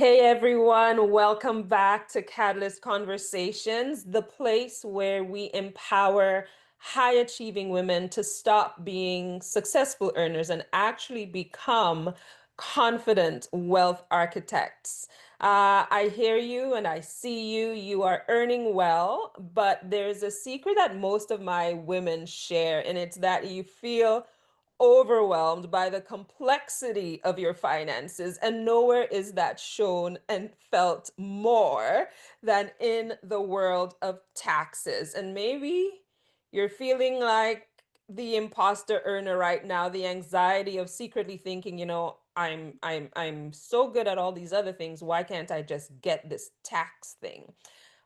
Hey everyone, welcome back to Catalyst Conversations, the place where we empower high achieving women to stop being successful earners and actually become confident wealth architects. I hear you and I see you. You are earning well, but there's a secret that most of my women share, and it's that you feel overwhelmed by the complexity of your finances, and nowhere is that shown and felt more than in the world of taxes. And maybe you're feeling like the imposter earner right now, the anxiety of secretly thinking, I'm so good at all these other things. Why can't I just get this tax thing?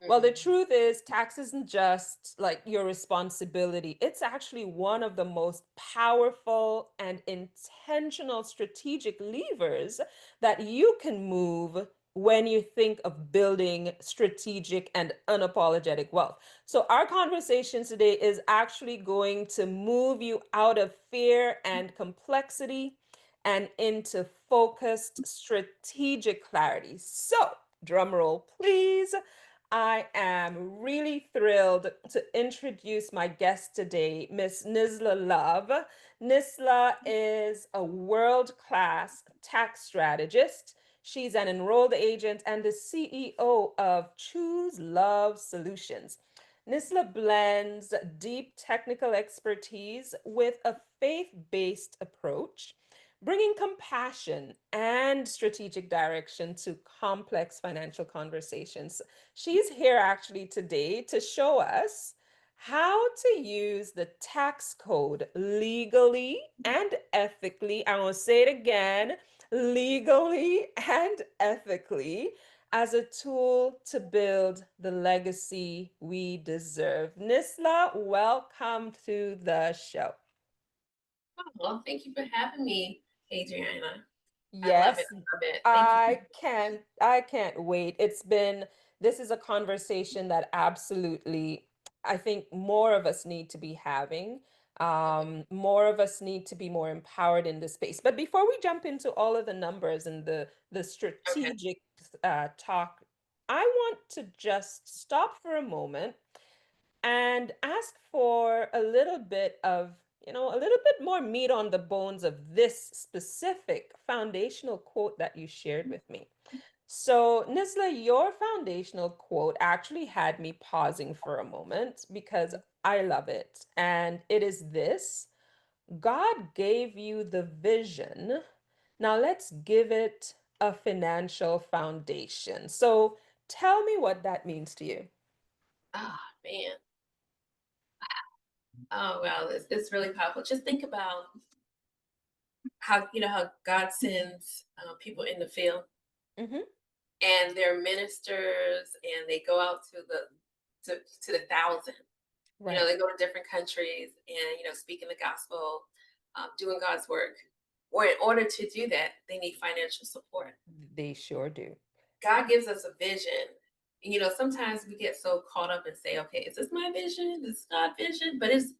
Well, the Mhm. truth is, tax isn't just like your responsibility. It's actually one of the most powerful and intentional strategic levers that you can move when you think of building strategic and unapologetic wealth. So, our conversation today is actually going to move you out of fear and complexity and into focused strategic clarity. So, drum roll, please. I am really thrilled to introduce my guest today, Miss Nisla Love. Nisla is a world-class tax strategist. She's an enrolled agent and the CEO of Choose Love Solutions. Nisla blends deep technical expertise with a faith-based approach, bringing compassion and strategic direction to complex financial conversations. She's here actually today to show us how to use the tax code legally and ethically. I will say it again, legally and ethically, as a tool to build the legacy we deserve. Nisla, welcome to the show. Oh, well, thank you for having me, Adriana. I love it. Yes, I love it. Thank you. I can't wait. This is a conversation that absolutely I think more of us need to be having. More of us need to be more empowered in this space. But before we jump into all of the numbers and the Okay. strategic talk, I want to just stop for a moment and ask for a little bit of, a little bit more meat on the bones of this specific foundational quote that you shared with me. So, Nisla, your foundational quote actually had me pausing for a moment because I love it. And it is this: God gave you the vision. Now let's give it a financial foundation. So, tell me what that means to you. Oh man. Oh well, it's really powerful. Just think about how God sends people in the field, Hmm. and they're ministers, and they go out to the thousand. Right. They go to different countries and speaking the gospel, doing God's work. Or in order to do that, they need financial support. They sure do. God gives us a vision. Sometimes we get so caught up and say, okay, is this my vision? Is this God's vision? But if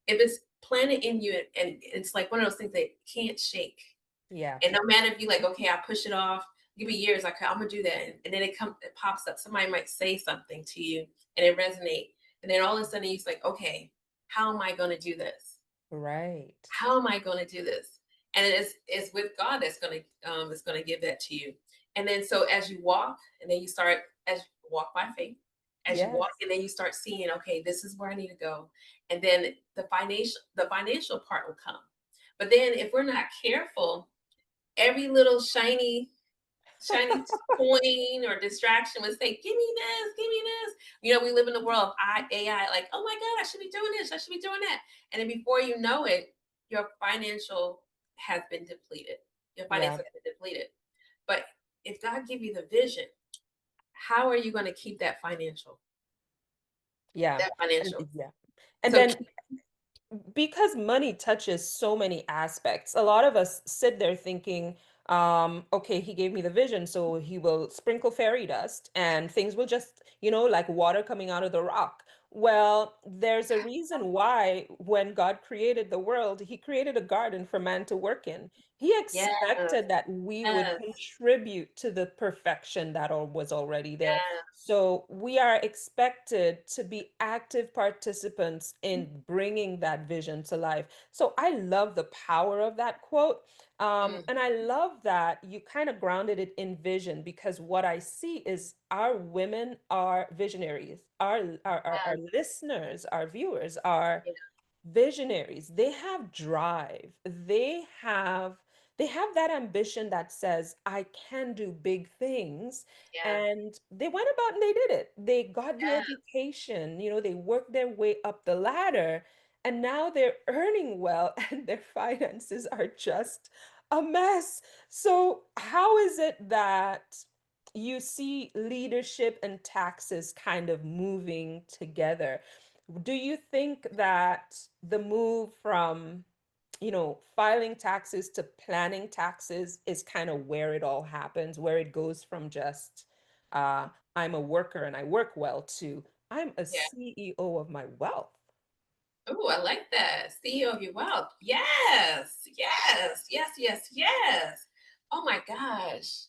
it's planted in you, and it's like one of those things that can't shake. Yeah. And no matter if you like, okay, I push it off, give me years, like I'm gonna do that. And then it pops up. Somebody might say something to you and it resonate. And then all of a sudden you're like, okay, how am I gonna do this? Right. How am I going to do this? And it's with God that's gonna give that to you. And then so as you walk, and then you start as you walk by faith, as you walk, Yes. and then you start seeing, okay, this is where I need to go. And then the financial part will come. But then if we're not careful, every little shiny coin or distraction would say, give me this, give me this. We live in the world of AI, like, oh my God, I should be doing this, I should be doing that. And then before you know it, your financial has been depleted. Your finance Yeah. has been depleted. But if God give you the vision, how are you going to keep that financial? Yeah. That And financial. yeah. And So then because money touches so many aspects, a lot of us sit there thinking, okay, he gave me the vision, so he will sprinkle fairy dust and things will just, like water coming out of the rock. Well, there's a reason why when God created the world, he created a garden for man to work in. He Yes, expected that we would yes, contribute to the perfection that was already there. yes. So we are expected to be active participants in bringing that vision to life. So I love the power of that quote. Mm, And I love that you kind of grounded it in vision because what I see is our women are visionaries. Our yes, listeners, our viewers are yeah, visionaries. They have drive. They have that ambition that says I can do big things, yeah, and they went about and they did it. They got the yeah, education, they worked their way up the ladder, and now they're earning well and their finances are just a mess. So how is it that you see leadership and taxes kind of moving together? Do you think that the move from, filing taxes to planning taxes is kind of where it all happens, where it goes from just, uh, I'm a worker and I work well to I'm a yeah. CEO of my wealth? Oh, I like that. CEO of your wealth. Yes, yes, yes, yes, yes. Oh my gosh.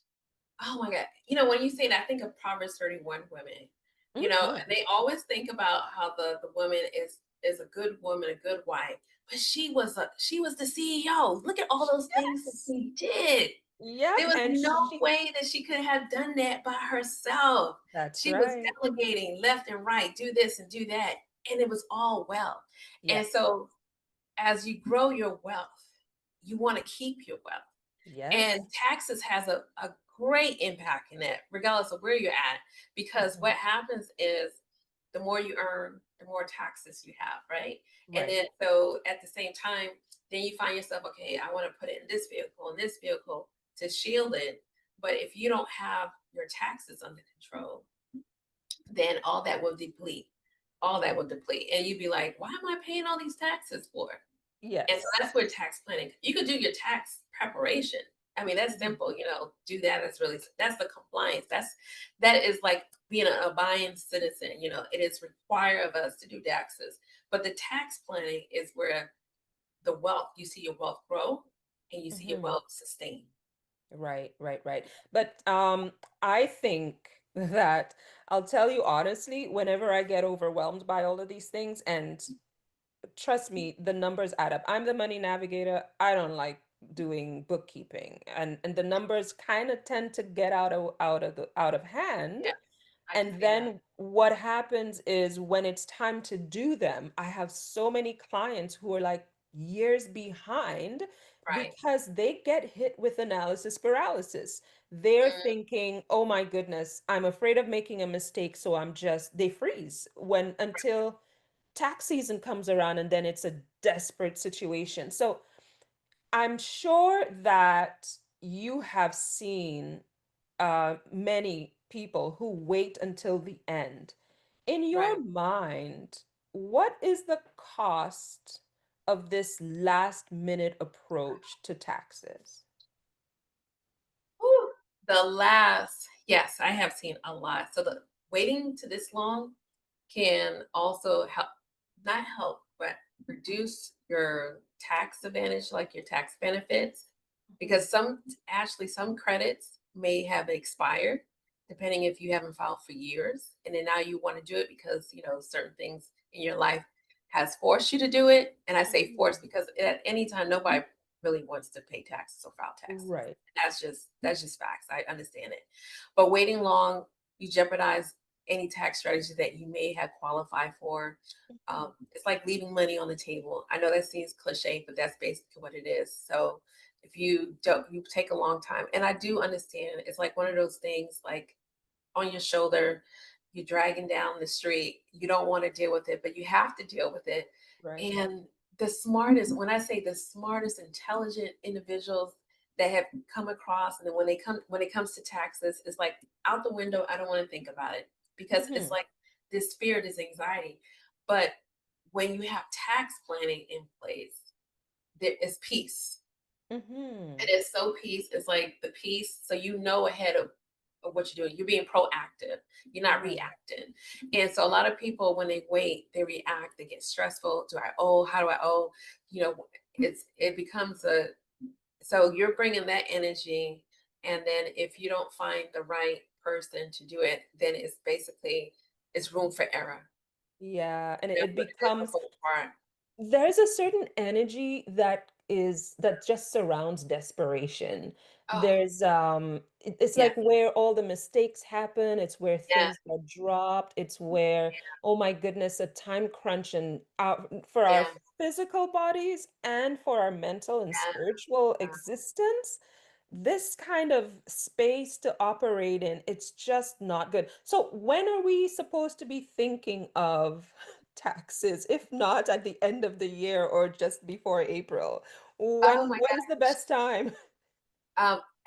Oh my God. When you say that, I think of Proverbs 31 women, Hmm. and they always think about how the woman is a good woman, a good wife. But she was the CEO. Look at all those things that Yes. she did. There Yep. was And no way that she could have done that by herself. that's She was right. delegating left and right, do this and do that, and it was all well. And Yes. so as you grow your wealth, you want to keep your wealth. And Yes. taxes has a great impact in that, regardless of where you're at, because Mhm. what happens is the more you earn, the more taxes you have, right? And Right. then so at the same time, then you find yourself, okay, I want to put it in this vehicle and this vehicle to shield it. But if you don't have your taxes under control, then all that will deplete. All that will deplete. And you'd be like, why am I paying all these taxes for? And so Yes. that's where tax planning, you could do your tax preparation. I mean, that's Mhm. simple, do that. That's the compliance. That is like being a buying citizen, it is required of us to do taxes. But the tax planning is where you see your wealth grow and you see your Mhm. wealth sustain. Right, right, right. But I think that I'll tell you honestly, whenever I get overwhelmed by all of these things, and trust me, the numbers add up. I'm the money navigator. I don't like doing bookkeeping, and the numbers kind of tend to get out of hand. Yeah, I can And see that. then what happens is when it's time to do them, I have so many clients who are like years behind Right. because they get hit with analysis paralysis. They're Mm, thinking, oh my goodness, I'm afraid of making a mistake. So they freeze when until tax season comes around and then it's a desperate situation. So I'm sure that you have seen many people who wait until the end. In right. your mind, what is the cost of this last minute approach to taxes? Whew. Yes, I have seen a lot. So the waiting to this long can also help, not help, but reduce your tax advantage, like your tax benefits, Mhm. because some credits may have expired, depending if you haven't filed for years, and then now you want to do it because certain things in your life has forced you to do it. And I say forced Mhm. because at any time nobody really wants to pay taxes or file taxes. Right. That's just facts. I understand it. But waiting long, you jeopardize any tax strategy that you may have qualified for. Mhm. It's like leaving money on the table. I know that seems cliche, but that's basically what it is. So if you take a long time, and I do understand, it's like one of those things like on your shoulder, you're dragging down the street. You don't want to deal with it, but you have to deal with it. Right. And the smartest, when I say the smartest, intelligent individuals that have come across, and then when it comes to taxes, it's like out the window. I don't want to think about it because it's Mhm. like this fear, this anxiety. But when you have tax planning in place, there is peace. Mhm. It is so peace. It's like the peace. So you know ahead of of what you're doing. You're being proactive. You're not Right. reacting. And so a lot of people, when they wait, they react. They get stressful. Do I owe? How do I owe? You know, it becomes a, so you're bringing that energy, and then if you don't find the right person to do it, then it's basically, it's room for error. Yeah, and That's it what it is the becomes whole part. there's a certain energy that just surrounds desperation. Oh, It's like yes, where all the mistakes happen, it's where yeah, things are dropped, it's where, oh my goodness, a time crunch and for our yeah, physical bodies and for our mental and yeah. spiritual existence. This kind of space to operate in, it's just not good. So when are we supposed to be thinking of taxes, if not at the end of the year or just before April? Oh my When's the gosh. best time?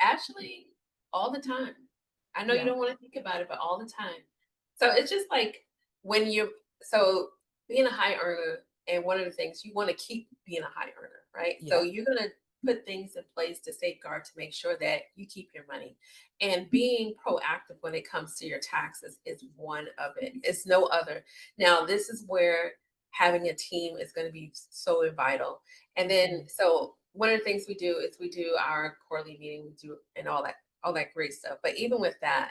Actually, all the time. I know you Yeah, don't want to think about it, but all the time. So it's just like when you're, so being a high earner, and one of the things you want to keep being a high earner, right? So yeah, you're gonna put things in place to safeguard to make sure that you keep your money. And being proactive when it comes to your taxes is one of it. It's no other. Now, this is where having a team is going to be so vital. And then, mhm, so one of the things we do is we do our quarterly meeting, we do, and all that great stuff. But even with that,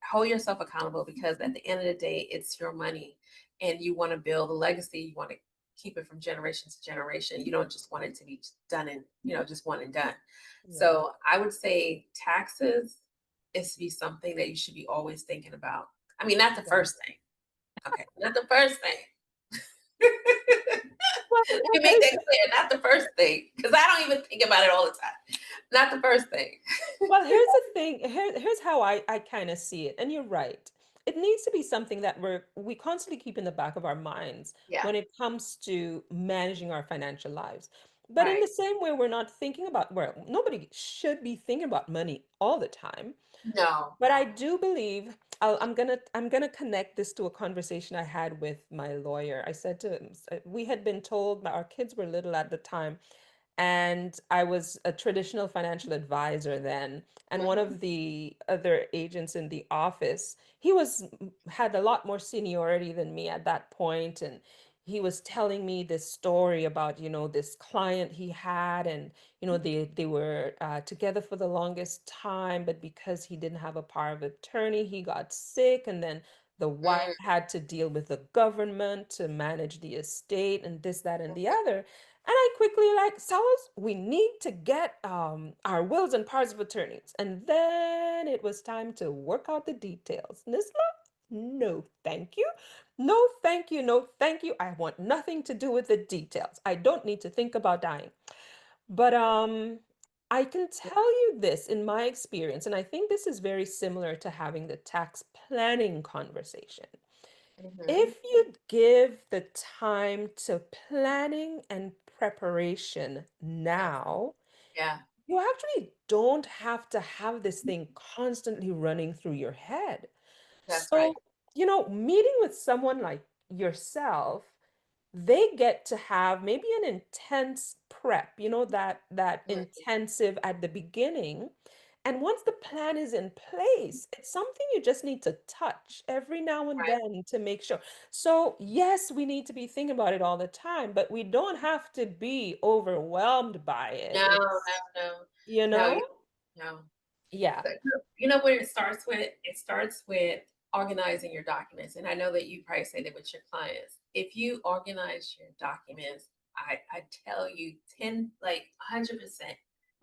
hold yourself accountable, because at the end of the day, it's your money, and you want to build a legacy. You want to keep it from generation to generation. You don't just want it to be done and, just one and done. yeah, So I would say taxes is to be something that you should be always thinking about. I mean, not the yeah. first thing. Okay. Not the first thing. Well, Let me make that clear. Not the first thing, because I don't even think about it all the time. Not the first thing. here's the thing. Here's how I kind of see it. And you're right. It needs to be something that we constantly keep in the back of our minds Yeah. when it comes to managing our financial lives. But in Right. the same way, we're not thinking about, well, nobody should be thinking about money all the time. No. But I do believe I'm gonna connect this to a conversation I had with my lawyer. I said to him, we had been told, our kids were little at the time, and I was a traditional financial advisor then. And one Mhm. of the other agents in the office, had a lot more seniority than me at that point, and he was telling me this story about, this client he had, and they were together for the longest time, but because he didn't have a power of attorney, he got sick, and then the wife Mm, had to deal with the government to manage the estate and this, that, and the other. And I quickly like, Salas, we need to get our wills and powers of attorneys. And then it was time to work out the details. Nisla, no, thank you. No, thank you. No, thank you. I want nothing to do with the details. I don't need to think about dying. But I can tell you this in my experience, and I think this is very similar to having the tax planning conversation. mhm. If you give the time to planning and preparation Yes. now, Yeah. you actually don't have to have this thing constantly running through your head. That's So, right. meeting with someone like yourself, they get to have maybe an intense prep, that Mhm. intensive at the beginning. And once the plan is in place, it's something you just need to touch every now and Right. then to make sure. So, yes, we need to be thinking about it all the time, but we don't have to be overwhelmed by it. No, no, It's, no. you No, you know? no. Yeah. But you know what it starts with? It starts with organizing your documents. And I know that you probably say that with your clients. If you organize your documents, I tell you 10, like 100%,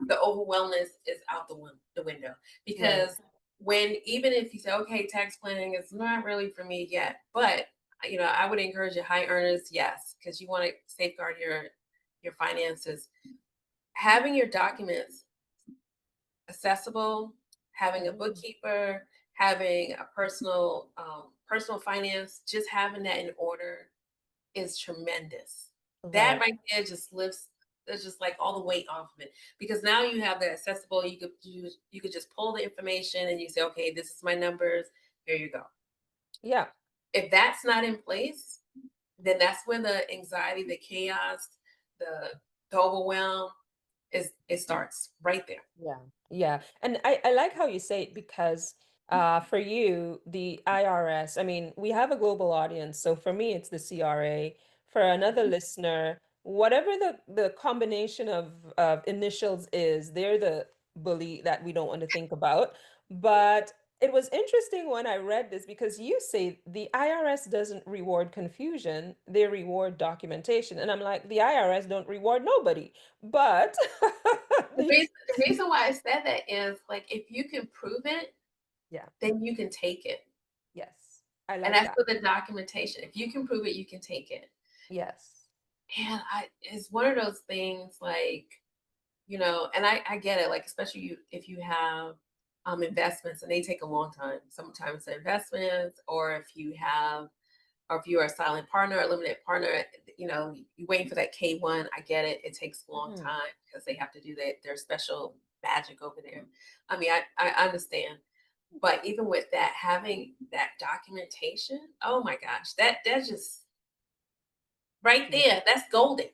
the overwhelmness is out the window. Right. Because when, even if you say, okay, tax planning is not really for me yet, but I would encourage your high earners, yes, because you want to safeguard your finances. Having your documents accessible, having a Mhm. bookkeeper, having a personal finance, just having that in order is tremendous. That Right. right there just lifts. That's just like all the weight off of it, because now you have that accessible. You could just pull the information and you say, okay, this is my numbers. Here you go. Yeah. If that's not in place, then that's when the anxiety, the chaos, the the overwhelm it starts right there. Yeah. Yeah. And I like how you say it because For you, the IRS, I mean, we have a global audience. So for me, it's the CRA. For another Mhm. listener, whatever the combination of initials is, they're the bully that we don't want to think about. But it was interesting when I read this because you say the IRS doesn't reward confusion, they reward documentation. And I'm like, the IRS don't reward nobody. But the, The reason why I said that is like if you can prove it, yeah, then you can take it. yes, I And like that's that. for the documentation. If you can prove it, you can take it. Yes. And it's one of those things like, and I get it, like especially if you have investments and they take a long time. Sometimes the investments, or if you are a silent partner or limited partner, you're waiting for that K1. I get it. It takes a long Mhm. time because they have to do their special magic over there. I mean, I understand. But even with that, having that documentation, oh my gosh, that just right Yeah. there, that's golden.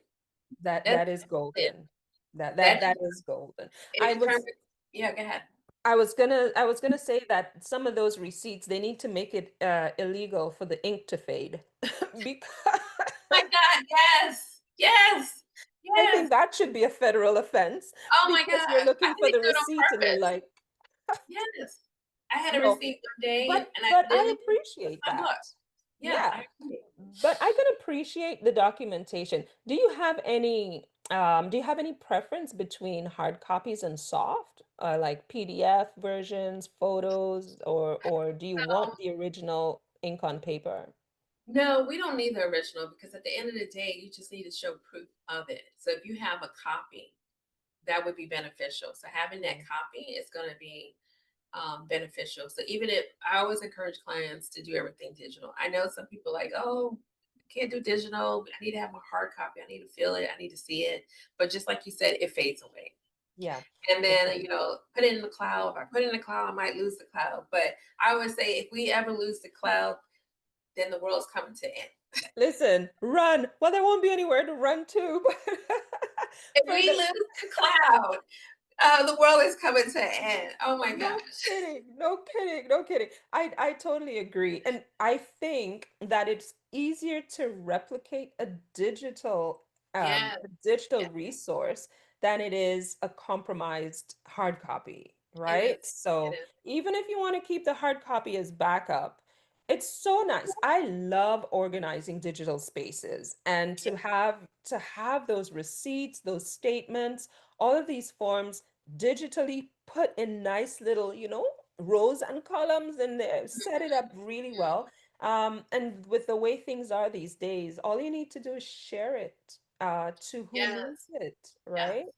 That's That is it. golden. That That that just that is golden. it I determines. was Yeah, go ahead. I was gonna say that some of those receipts they need to make it illegal for the ink to fade because My God, yes, yes, I yes. think that should be a federal offense Oh my because gosh, you're I looking think for they the do it on receipt and you're purpose. like, Yes, I had a no. receipt one day, But and I but I literally it's appreciate not that. look. Yeah, Yeah. I agree. But I can appreciate the documentation. Do you have any preference between hard copies and soft? Like PDF versions, photos, or do you want So the original ink on paper? no, we don't need the original because at the end of the day, you just need to show proof of it. So if you have a copy, that would be beneficial. So having that Mm. copy is going to be beneficial. So even if I always encourage clients to do everything digital. I know some people like, oh, I can't do digital. I need to have a hard copy. I need to feel it. I need to see it. But just like you said, it fades away. Yeah, And it then, does. put it in the cloud. If I put it in the cloud, I might lose the cloud. But I always say if we ever lose the cloud, then the world's coming to an end. Listen, run. Well, there won't be anywhere to run to, but If for we the lose the cloud, the world is coming to an end. Oh my no gosh. kidding, no kidding, no kidding. I totally agree. And I think that it's easier to replicate Yes, a digital yes, resource than it is a compromised hard copy, it right? is. It So is. even if you want to keep the hard copy as backup, it's so nice. I love organizing digital spaces and Yeah, to have those receipts, those statements, all of these forms digitally put in nice little, rows and columns and set it up really well. And with the way things are these days, all you need to do is share it to who needs yes, it, yes, right? yes.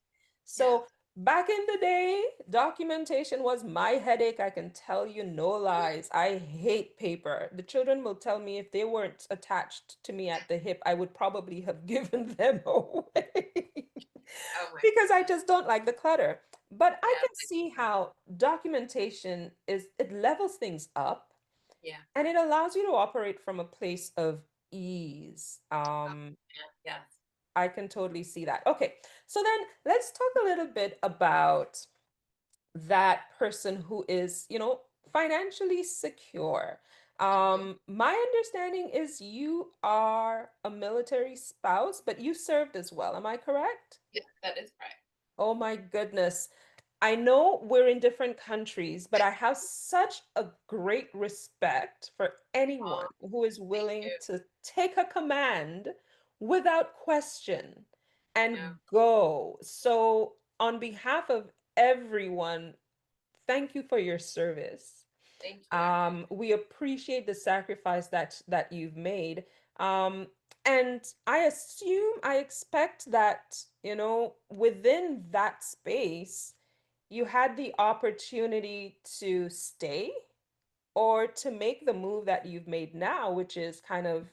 So back in the day, documentation was my headache. I can tell you no lies. I hate paper. The children will tell me if they weren't attached to me at the hip, I would probably have given them away. Oh my Because I goodness. just don't like the clutter. But I Yes, can see how documentation it levels things up yeah, and it allows you to operate from a place of ease. yeah, yes. I can totally see that. Okay, so then let's talk a little bit about that person who is, financially secure. Mhm. My understanding is you are a military spouse, but you served as well. Am I correct? Yes, that is right. Oh my goodness. I know we're in different countries, but I have such a great respect for anyone Oh, who is thank willing you. to take a command without question No, and go. So, on behalf of everyone, thank you for your service. thank you. I appreciate We appreciate the sacrifice that you've made. Um, and I expect that, within that space, you had the opportunity to stay or to make the move that you've made now, which is kind of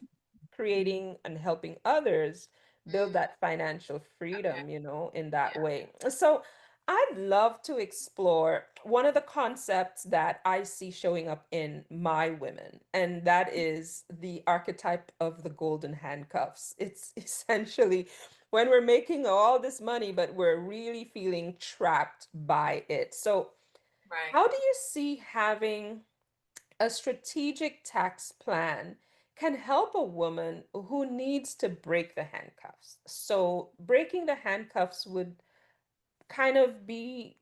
creating and helping others it. build that financial Okay. freedom, in that Yeah. way. So I'd love to explore one of the concepts that I see showing up in my women, and that is the archetype of the golden handcuffs. It's essentially when we're making all this money, but we're really feeling trapped by it. So Right. how do you see having A strategic tax plan can help a woman who needs to break the handcuffs. So, breaking the handcuffs would kind of be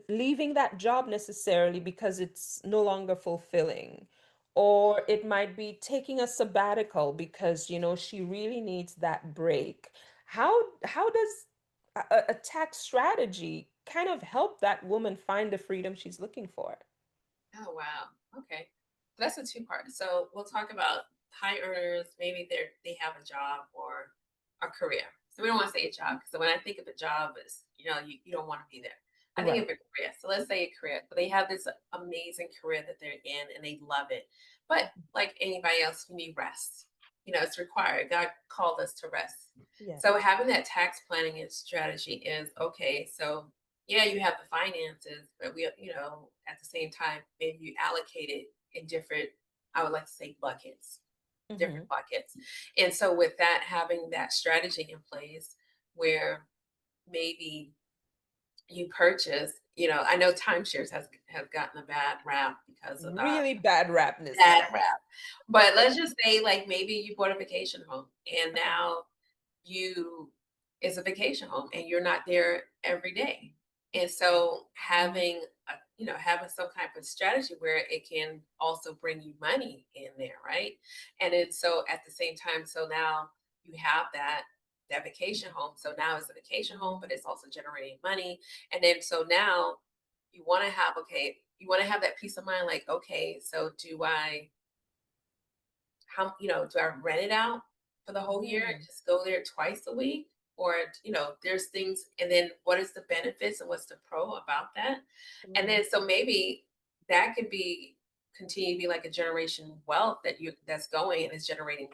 leaving that job necessarily because it's no longer fulfilling. Or it might be taking a sabbatical because, she really needs that break. How does a tax strategy kind of help that woman find the freedom she's looking for? Oh, wow. Okay. That's a two-part. So we'll talk about high earners. Maybe they have a job or a career. So we don't want to say a job because when I think of a job, is you don't want to be there. I think of Right. a career. So let's say a career. So they have this amazing career that they're in and they love it. But like anybody else, you need rest. It's required. God called us to rest. Yes. So having that tax planning and strategy is okay. So yeah, you have the finances, but at the same time, maybe you allocate it in different, I would like to say buckets, different Hmm. buckets. And so with that, having that strategy in place where maybe you purchase, I know timeshares have gotten a bad rap because of Really bad rap, Nisla. bad rap. But let's just say like maybe you bought a vacation home and Uh-huh. now you it's a vacation home and you're not there every day. And so having some kind of strategy where it can also bring you money in there, right? And then so at the same time, so now you have that vacation home. So now it's a vacation home, but it's also generating money. And then so now you want to have that peace of mind, like, okay, so do I rent it out for the whole year and Mm, just go there twice a week? Or, there's things, and then what is the benefits and what's the pro about that? And right. then so maybe that could be continue to be like a generation wealth that's going and is generating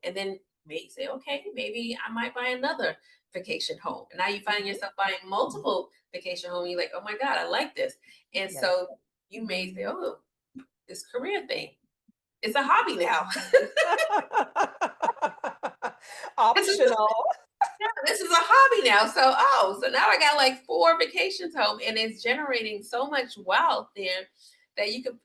and then maybe say, okay, maybe I might buy another vacation home. And now you find Mhm. yourself buying multiple vacation home. You're like, oh my God, I like this. And Yes. so you may say, oh, this career thing. It's a hobby now. This is Optional. yeah, this is a hobby now. So now I got like 4 vacations home and it's generating so much wealth there that you can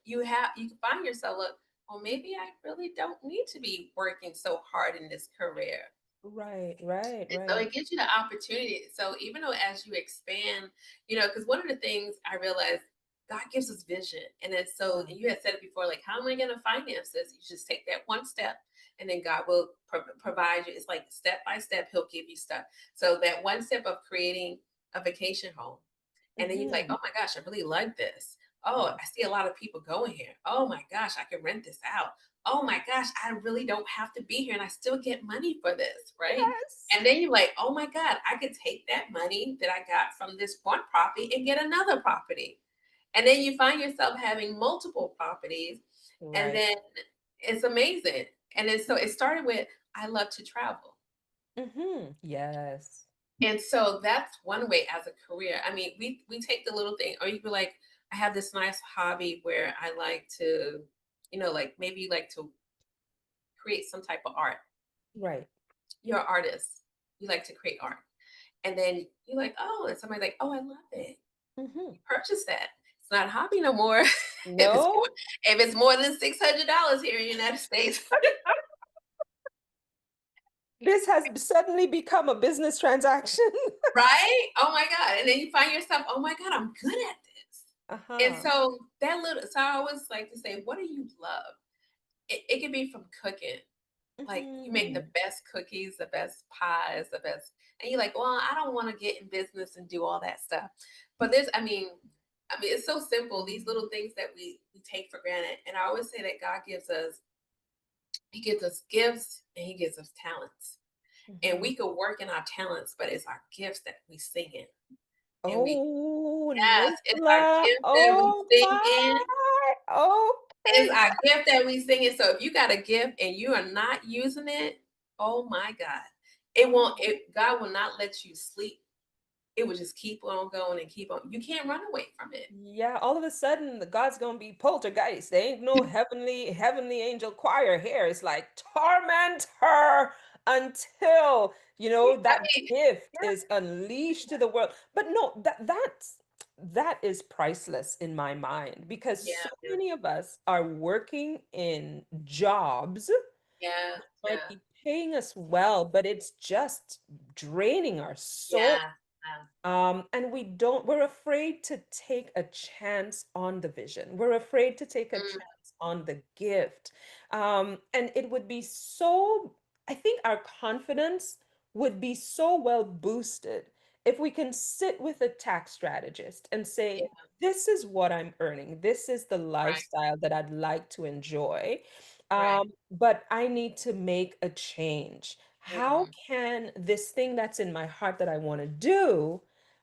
find yourself like, well, maybe I really don't need to be working so hard in this career. Right, right, And so right. it gives you the opportunity. So even though as you expand, because one of the things I realized, God gives us vision. And then so Yeah. and you had said it before, like, how am I going to finance this? You just take that one step and then God will provide you. It's like step by step, He'll give you stuff. So that one step of creating a vacation home. And then you're like, Mhm. oh my gosh, I really like this. Oh, I see a lot of people going here. Oh my gosh, I can rent this out. Oh my gosh, I really don't have to be here and I still get money for this, right? Yes. And then you're like, oh my God, I could take that money that I got from this one property and get another property. And then you find yourself having multiple properties. And Right. then it's amazing. And then so it started with, I love to travel. Yes. And so that's one way as a career. I mean, we take the little thing, or you be like, I have this nice hobby where I like to, like maybe you like to create some type of art. Right. You're an artist. You like to create art. And then you're like, oh, and somebody's like, oh, I love it. Mhm. You purchase that. It's not a hobby no more. if it's more, No, if it's more than $600 here in the United States, this has suddenly become a business transaction. right? Oh my God. And then you find yourself, oh my God, I'm good at this. And Uh-huh. so so I always like to say, what do you love? It can be from cooking. Like you make the Mhm. best cookies, the best pies, the best, and you're like, well, I don't want to get in business and do all that stuff. But I mean, it's so simple. These little things that we take for granted. And I always say that God He gives us gifts and He gives us talents. And Mhm. we could work in our talents, but it's our gifts that we sing in. And Oh, yes, it's our Nisla. gift that we Oh sing in. my. It's Okay. our gift that we sing it. So if you got a gift and you are not using it, oh my God. God will not let you sleep. It will just keep on going and keep on. You can't run away from it. Yeah, all of a sudden the God's gonna be poltergeist. There ain't no heavenly angel choir here. It's like torment her until that Right. gift is unleashed to the world. But no, that's that is priceless in my mind because Yeah, so yeah, many of us are working in jobs yeah, might yeah, be paying us well, but it's just draining our soul. yeah, And we're afraid to take a chance on the vision. We're afraid to take a mm, chance on the gift. And it would be so, I think our confidence would be so well boosted if we can sit with a tax strategist and say, yeah, this is what I'm earning. This is the right, lifestyle that I'd like to enjoy. right. But I need to make a change. How Hmm. can this thing that's in my heart that I want to do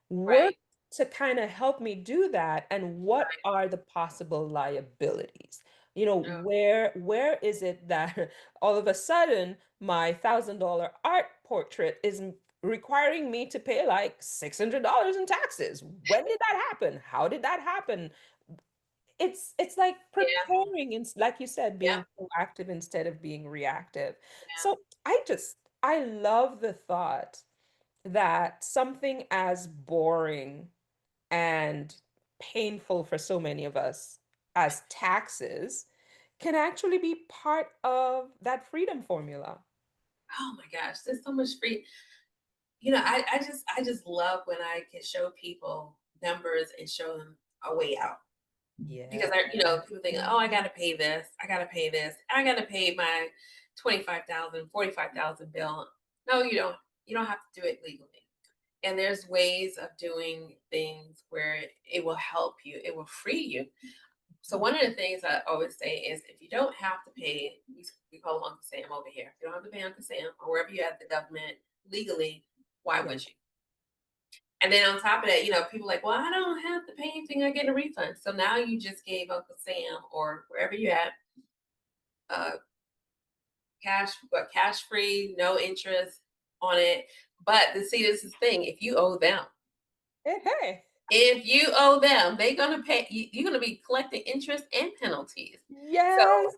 work Right, to kind of help me do that? And what right. are the possible liabilities? Oh, Where is it that all of a sudden my $1,000 art portrait is requiring me to pay like $600 in taxes? When did that happen? How did that happen? It's like yeah, preparing and like you said, yeah, being proactive instead of being reactive. yeah. So I love the thought that something as boring and painful for so many of us as taxes can actually be part of that freedom formula. Oh my gosh, there's so much free. I just love when I can show people numbers and show them a way out. Because Yeah. people think, oh, I gotta pay this, I gotta pay this, I gotta pay my 25,000, 45,000 bill. No, you don't. You don't have to do it legally. And there's ways of doing things where it will help you, it will free you. So one of the things I always say is if you don't have to pay, we call them Uncle Sam over here. If you don't have to pay Uncle Sam or wherever you're at the government legally, why Yeah. would you? And then on top of that, people are like, well, I don't have to pay anything, I get a refund. So now you just gave Uncle Sam or wherever you're at, uh, cash free, no interest on it. But see, this is the thing: if you owe them, Hey, hey. they're gonna pay. You're gonna be collecting interest and penalties. So Yes.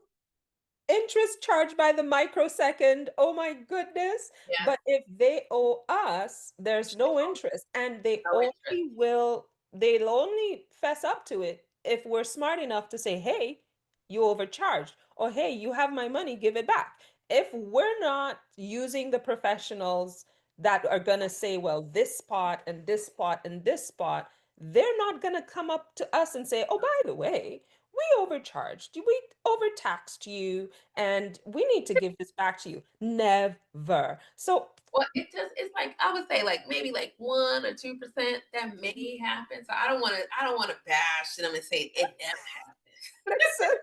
Interest charged by the microsecond. Oh my goodness. yeah, But if they owe us, there's no interest. And no interest. they'll only fess up to it if we're smart enough to say, hey, you overcharged, or hey, you have my money, give it back. If we're not using the professionals that are going to say, well, this spot and this spot and this spot, they're not going to come up to us and say, oh, by the way, we overcharged you, we overtaxed you, and we need to give this back to you. Never. So, Well, it's like I would say like maybe like 1 or 2% that may happen. So I don't want to bash them and say it never happened. listen,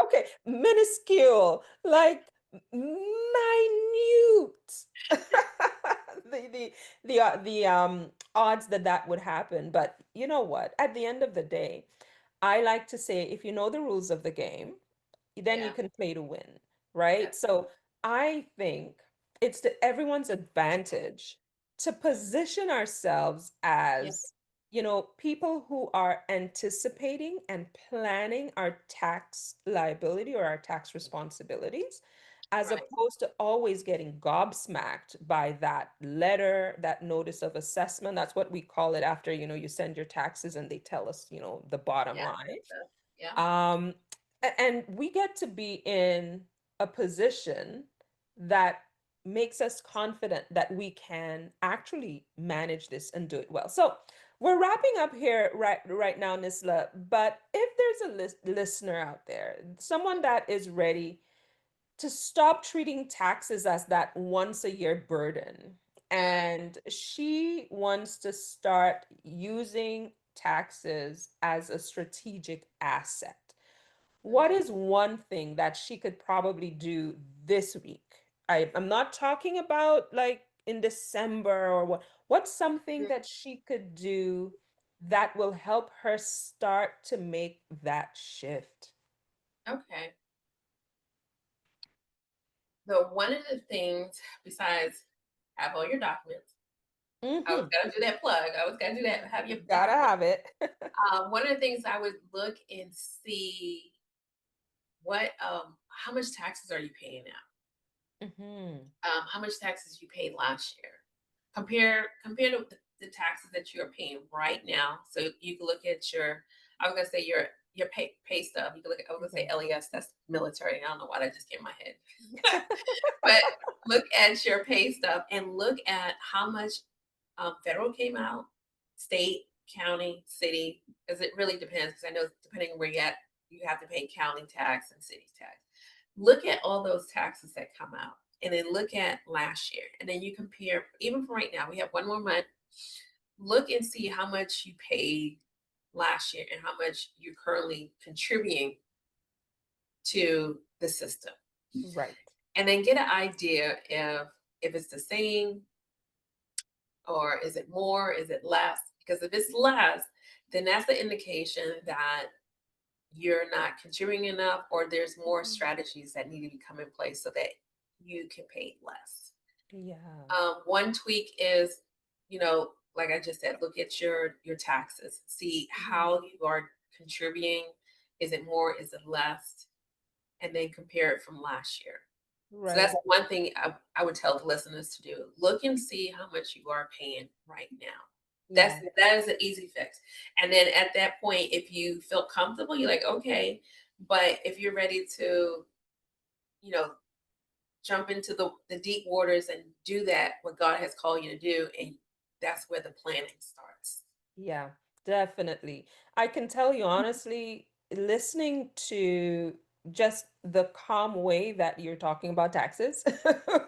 okay, minuscule, like minute. The odds that that would happen. But you know what? At the end of the day, I like to say if you know the rules of the game, then you Yeah, can play to win, yeah, right? So I think it's to everyone's advantage to position ourselves yeah, as, people who are anticipating and planning our tax liability or our tax responsibilities, as right. opposed to always getting gobsmacked by that letter, that notice of assessment. That's what we call it after, you send your taxes and they tell us, the bottom Yeah, line. yeah, Um, and we get to be in a position that makes us confident that we can actually manage this and do it well. So we're wrapping up here right now, Nisla. But if there's a listener out there, someone that is ready to stop treating taxes as that once a year burden, and she wants to start using taxes as a strategic asset, what mhm, is one thing that she could probably do this week? I'm not talking about like in December or what's something mhm. that she could do that will help her start to make that shift? Okay. So one of the things besides have all your documents, I was Mm-hmm. gonna do that plug. I was gonna do that. Have your Gotta documents. have it. One of the things I would look and see how much taxes are you paying now? Mm-hmm. How much taxes you paid last year? Compare to the taxes that you're paying right now. So you can look at your, I was gonna say your pay stub. You can look at, I was gonna say Mhm. LES, that's military. I don't know why that just came in my head. But look at your pay stub and look at how much federal came out, state, county, city, because it really depends. Because I know depending on where you're at, you have to pay county tax and city tax. Look at all those taxes that come out, and then look at last year, and then you compare. Even for right now, we have one more month. Look and see how much you paid last year and how much you're currently contributing to the system, Right. and then get an idea if it's the same, or is it more, is it less? Because if it's less, then that's the indication that you're not contributing enough, or there's more Mhm. strategies that need to be come in place so that you can pay less. Yeah. One tweak is, like I just said, look at your taxes, see Mhm. how you are contributing. Is it more? Is it less? And then compare it from last year. So that's Right. one thing I would tell the listeners to do. Look and see how much you are paying right now. Yeah. That is an easy fix. And then at that point, if you feel comfortable, you're like, okay. But if you're ready to, you know, jump into the deep waters and do that, what God has called you to do, and that's where the planning starts. Yeah, definitely. I can tell you honestly, listening to just the calm way that you're talking about taxes,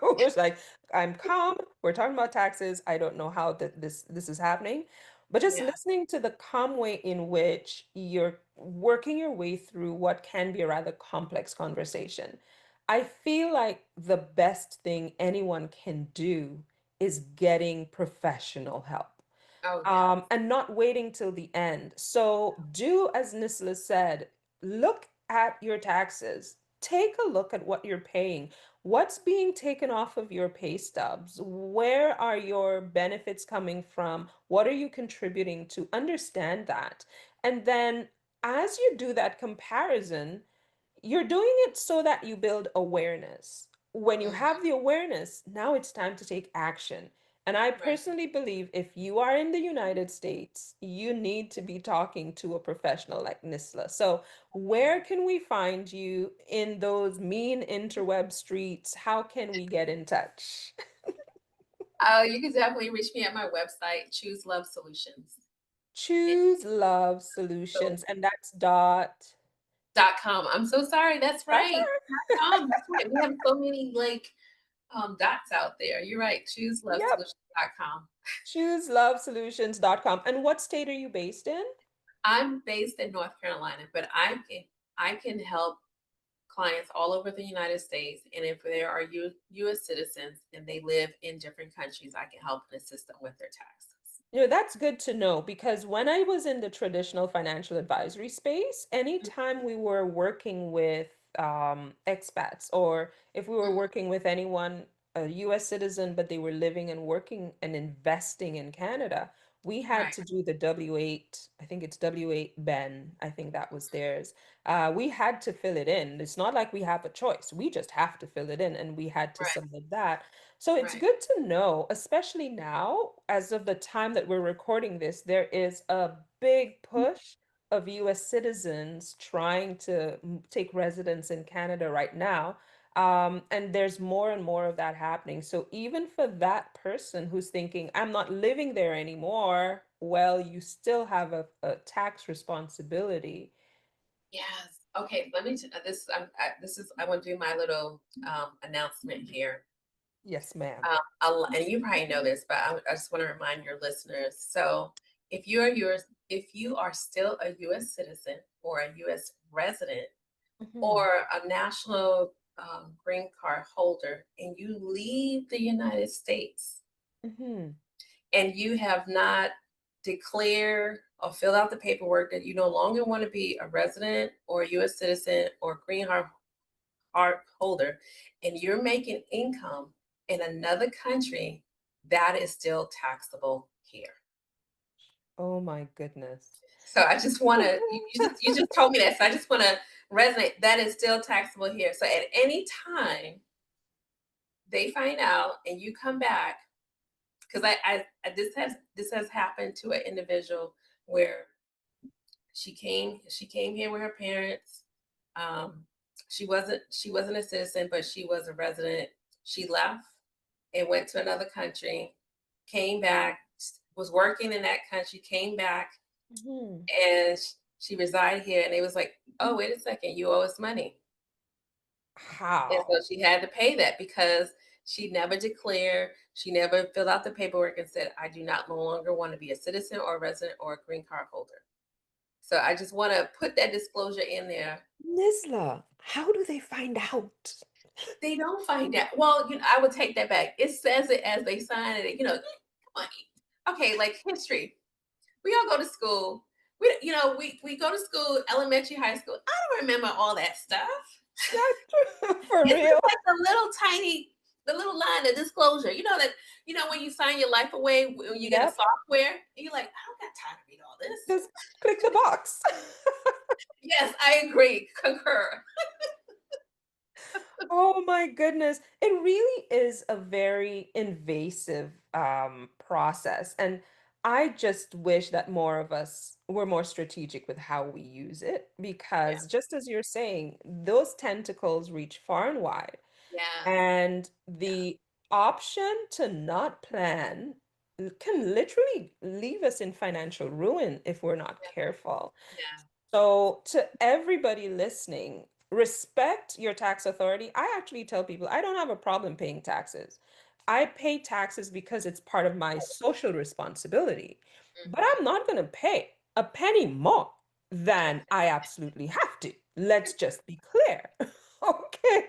was like, I'm calm, we're talking about taxes. I don't know how this is happening. But just Yeah. listening to the calm way in which you're working your way through what can be a rather complex conversation. I feel like the best thing anyone can do is getting professional help, Oh yeah. and not waiting till the end. So do as Nisla said, look at your taxes. Take a look at what you're paying. What's being taken off of your pay stubs? Where are your benefits coming from? What are you contributing to? Understand that. And then as you do that comparison, you're doing it so that you build awareness. When you Mhm. have the awareness, now it's time to take action. And I Right. personally believe if you are in the United States, you need to be talking to a professional like Nisla. So, where can we find you in those mean interweb streets? How can we get in touch? Oh, you can definitely reach me at my website, Choose Love Solutions. It, Choose Love so Solutions, and that's dot. .com. I'm so sorry. That's That's right. .com. That's right. We have so many like dots out there. You're right. Yep. ChooseLoveSolutions.com. ChooseLoveSolutions.com. And what state are you based in? I'm based in North Carolina, but I can help clients all over the United States. And if there are U.S. citizens and they live in different countries, I can help and assist them with their taxes. That's good to know because when I was in the traditional financial advisory space, anytime we were working with expats, or if we were Mhm. working with anyone, a US citizen, but they were living and working and investing in Canada, we had Right, to do the W-8, I think it's W-8 Ben, I think that was theirs. We had to fill it in. It's not like we have a choice. We just have to fill it in, and we had to right, submit that. So it's right. good to know, especially now, as of the time that we're recording this, there is a big push of US citizens trying to take residence in Canada right now. And there's more and more of that happening. So even for that person who's thinking, I'm not living there anymore, well, you still have a tax responsibility. Yes. Okay. Let me. I want to do my little announcement here. Yes, ma'am. And you probably know this, but I just want to remind your listeners. So, if you are still a U.S. citizen or a U.S. resident Hmm. or a national green card holder, and you leave the United States Hmm. and you have not declared or filled out the paperwork that you no longer want to be a resident or a U.S. citizen or green card holder, and you're making income in another country, that is still taxable here. Oh my goodness. So I just want to you just told me that, so I just want to resonate. That is still taxable here. So at any time they find out and you come back because this has happened to an individual where she came here with her parents. Um, she wasn't a citizen, but she was a resident. She left and went to another country, came back, was working in that country, came back, Mhm. and she resided here. And it was like, oh, wait a second, you owe us money. And How? so she had to pay that because she never declared, she never filled out the paperwork and said, I do not no longer want to be a citizen or a resident or a green card holder. So I just want to put that disclosure in there. Nisla, how do they find out? They don't find out. Well, I would take that back. It says it as they sign it. Come on. Okay, like history. We all go to school. We go to school, elementary, high school. I don't remember all that stuff. That's for It's real. just like the little line, the disclosure. When you sign your life away, when you get a Yep. software, and you're like, I don't got time to read all this. Just click the box. Yes, I agree, concur. Oh my goodness. It really is a very invasive process. And I just wish that more of us were more strategic with how we use it Yeah, because just as you're saying, those tentacles reach far and wide. yeah, And yeah, the option to not plan can literally leave us in financial ruin if we're not yeah, careful. yeah, So, to everybody listening, respect your tax authority. I actually tell people I don't have a problem paying taxes. I pay taxes because it's part of my social responsibility. But mhm, I'm not going to pay a penny more yeah. than I absolutely have to. Let's just be clear. Okay.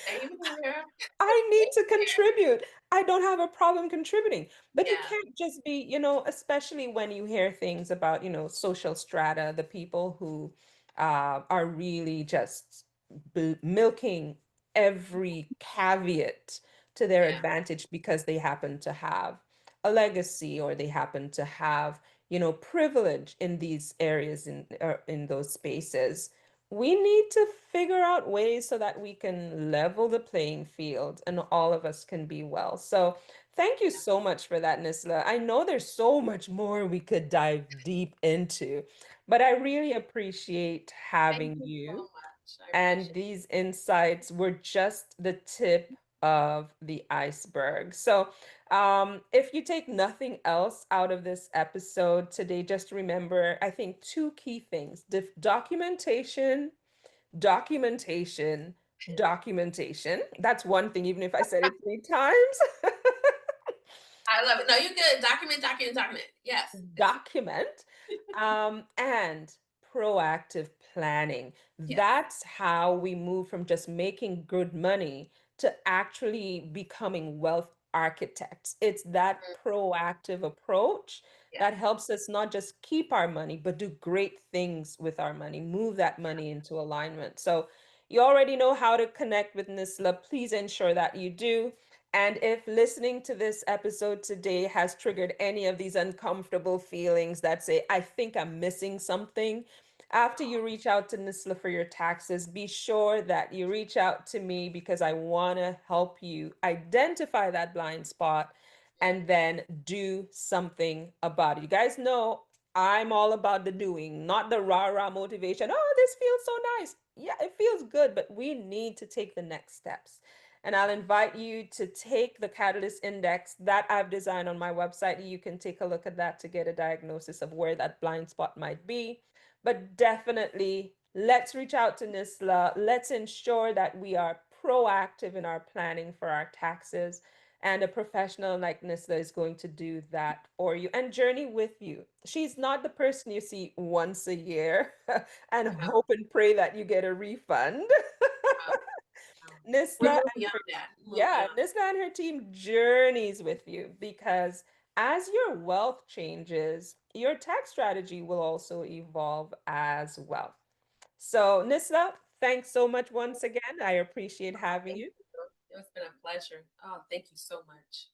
Same here. I need Same to here. contribute. I don't have a problem contributing. But you Yeah, can't just be, especially when you hear things about, social strata, the people who are really just milking every caveat to their yeah, advantage because they happen to have a legacy or they happen to have, privilege in these areas in those spaces. We need to figure out ways so that we can level the playing field and all of us can be well. So, thank you yeah. so much for that, Nisla. I know there's so much more we could dive deep into, but I really appreciate Thank having you so you. much. I And appreciate these insights were just the tip of the iceberg. So, if you take nothing else out of this episode today, just remember, I think, two key things: documentation, documentation, documentation. That's one thing, even if I said it 3 times. I love it. No, you're good. Document, document, document. Yes. Yes. Document, and proactive planning. Yes. That's how we move from just making good money to actually becoming wealth architects. It's that Mm, proactive approach yeah. that helps us not just keep our money, but do great things with our money, move that money into alignment. So, you already know how to connect with Nisla. Please ensure that you do. And if listening to this episode today has triggered any of these uncomfortable feelings that say, I think I'm missing something, after you reach out to Nisla for your taxes, be sure that you reach out to me because I want to help you identify that blind spot and Mhm. then do something about it. You guys know I'm all about the doing, not the rah rah motivation. Oh, this feels so nice. Yeah, it feels good, but we need to take the next steps. And I'll invite you to take the Catalyst Index that I've designed on my website. You can take a look at that to get a diagnosis of where that blind spot might be. But definitely, let's reach out to NISLA. Let's ensure that we are proactive in our planning for our taxes. And a professional like NISLA is going to do that for you and journey with you. She's not the person you see once a year and No, hope and pray that you get a refund. no, no. We're Nisla moving and beyond her that. We're moving yeah, beyond. Nisla and her team journeys with you because as your wealth changes, your tax strategy will also evolve as well. So, Nisla, thanks so much once again. I appreciate having Thank you. you. It's been a pleasure. Oh, thank you so much.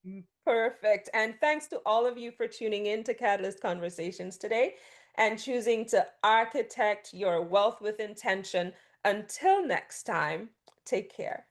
Perfect. And thanks to all of you for tuning in to Catalyst Conversations today and choosing to architect your wealth with intention. Until next time, take care.